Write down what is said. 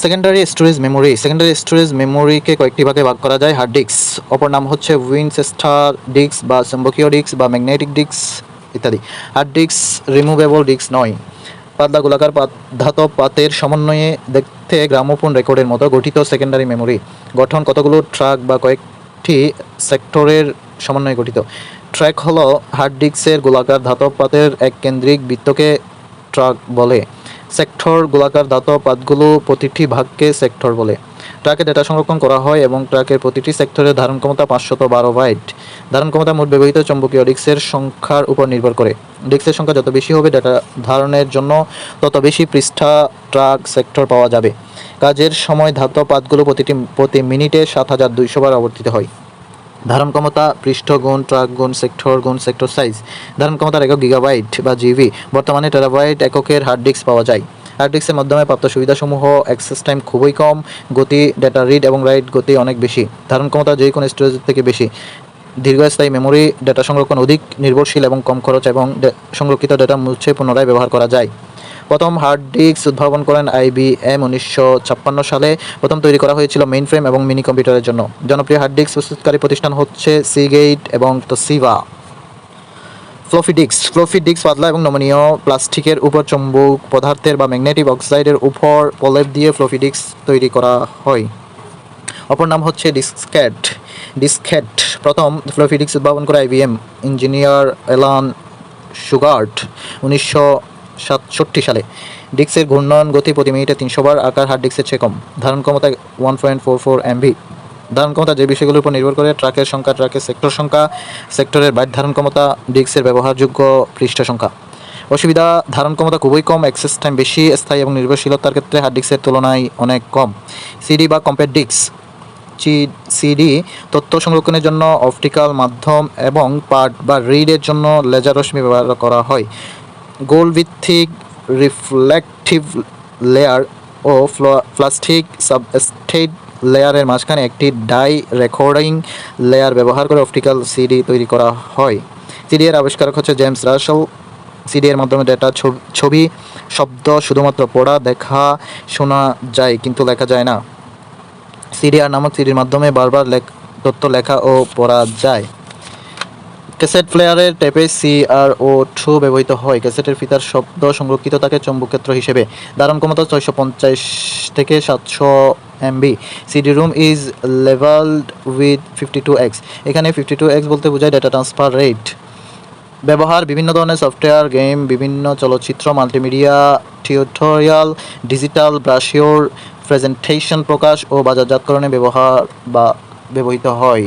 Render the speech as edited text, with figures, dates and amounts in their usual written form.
Secondary storage মেমোরিকে কয়েকটি ভাগে ভাগ করা যায়। হার্ড ডিস্ক, অপর নাম হচ্ছে উইনচেস্টার ডিস্ক বা চুম্বকীয় ডিস্ক বা ম্যাগনেটিক ডিস্ক ইত্যাদি। হার্ড ডিস্ক রিমুভেবল ডিস্ক নয়। পাতলা গোলাকার ধাতব পাতের সমন্বয়ে দেখতে গ্রামোফোন রেকর্ডের মতো গঠিত সেকেন্ডারি মেমোরি। গঠন কতগুলো ট্র্যাক বা কয়েকটি সেক্টরের সমন্বয়ে গঠিত। ট্র্যাক হলো হার্ড ডিস্কের গোলাকার ধাতব পাতের এক কেন্দ্রিক বৃত্তকে ট্র্যাক বলে। সেক্টর গোলাকার ধাতব পাতগুলো প্রতিটি ভাগকে সেক্টর বলে। ট্র্যাকে ডেটা সংরক্ষণ করা হয় এবং ট্র্যাকের প্রতিটি সেক্টরের ধারণ ক্ষমতা 512 বাইট। ধারণ ক্ষমতা মোট ব্যবহৃত চৌম্বকীয় ডিস্কের সংখ্যার উপর নির্ভর করে। ডিস্কের সংখ্যা যত বেশি হবে, ডেটা ধারণের জন্য তত বেশি পৃষ্ঠা ট্র্যাক সেক্টর পাওয়া যাবে। কাজের সময় ধাতব পাতগুলো প্রতি মিনিটে 7200 বার আবর্তিত হয়। ধারণ ক্ষমতা পৃষ্ঠ গুণ ট্র্যাক গুণ সেক্টর সাইজ। ধারণ ক্ষমতার একক গিগাবাইট বা জিবি। বর্তমানে টেরাবাইট এককের হার্ড ডিস্ক পাওয়া যায়। হার্ড ডিস্কের মাধ্যমে প্রাপ্ত সুবিধাসমূহ: অ্যাক্সেস টাইম খুবই কম, গতি ডেটা রিড এবং রাইট গতি অনেক বেশি, ধারণ ক্ষমতা যে কোনো স্টোরেজের থেকে বেশি, দীর্ঘস্থায়ী মেমোরি, ডেটা সংরক্ষণ অধিক নির্ভরশীল এবং কম খরচ, এবং সংরক্ষিত ডেটা মুছে পুনরায় ব্যবহার করা যায়। প্রথম হার্ড ডিস্ক উদ্ভাবন করেন IBM 1956 সালে। প্রথম তৈরি করা হয়েছিল মেইনফ্রেম এবং মিনি কম্পিউটারের জন্য। জনপ্রিয় হার্ড ডিস্ক প্রস্তুতকারী প্রতিষ্ঠান হচ্ছে সিগেইট এবং তোশিবা। ফ্লপি ডিস্ক পাতলা এবং নমনীয় প্লাস্টিকের উপর চৌম্বক পদার্থের বা ম্যাগনেটিক অক্সাইডের উপর প্রলেপ দিয়ে ফ্লপি ডিস্ক তৈরি করা হয়। অপর নাম হচ্ছে ডিস্কেট। প্রথম ফ্লপি ডিস্ক উদ্ভাবন করে IBM ইঞ্জিনিয়ার অ্যালান সুগার্ট 1967 সালে। ডিস্কের ঘূর্ণন গতি প্রতি মিনিটে 300 বার, আকার হার্ড ডিস্কের চেয়ে কম, ধারণ ক্ষমতা 1.44 MB। ধারণ ক্ষমতা যে বিষয়গুলোর উপর নির্ভর করে: ট্র্যাকের সংখ্যা, ট্র্যাকের সেক্টর সংখ্যা, সেক্টরের বাইট ধারণ ক্ষমতা, ডিস্কের ব্যবহারযোগ্য পৃষ্ঠা সংখ্যা। অসুবিধা: ধারণ ক্ষমতা খুবই কম, অ্যাক্সেস টাইম বেশি, স্থায়ী এবং নির্ভরশীলতার ক্ষেত্রে হার্ড ডিস্কের তুলনায় অনেক কম। সিডি বা কম্প্যাক্ট ডিস্ক। সিডি তথ্য সংরক্ষণের জন্য অপটিক্যাল মাধ্যম এবং পাঠ বা রিডের জন্য লেজার রশ্মি ব্যবহার করা হয়। গোল্ড ভিত্তিক রিফ্লেকটিভ লেয়ার ও প্লাস্টিক সাবস্ট্রেট লেয়ারের মাঝখানে একটি ডাই রেকর্ডিং লেয়ার ব্যবহার করে অপটিক্যাল সিডি তৈরি করা হয়। সিডি এর আবিষ্কারক হচ্ছে জেমস রাসেল। সিডি এর মাধ্যমে ডেটা, ছবি, শব্দ শুধুমাত্র পড়া, দেখা, শোনা যায় কিন্তু লেখা যায় না। সিডিআর নামক সিডির মাধ্যমে বারবার তথ্য লেখা ও পড়া যায়। ক্যাসেট প্লেয়ারের টেপে CRO2 ব্যবহৃত হয়। ক্যাসেটের ফিতার শব্দ সংরক্ষিত থাকে চৌম্বক ক্ষেত্র হিসেবে। ধারণ ক্ষমতা 650 থেকে 700 MB। CD room is levelled with 52x। এখানে 52x বলতে বোঝায় ডেটা ট্রান্সফার রেট। ব্যবহার: বিভিন্ন ধরনের সফটওয়্যার, গেম, বিভিন্ন চলচ্চিত্র, multimedia, tutorial, digital brochure, presentation প্রকাশ ও বাজারজাতকরণে ব্যবহৃত হয়।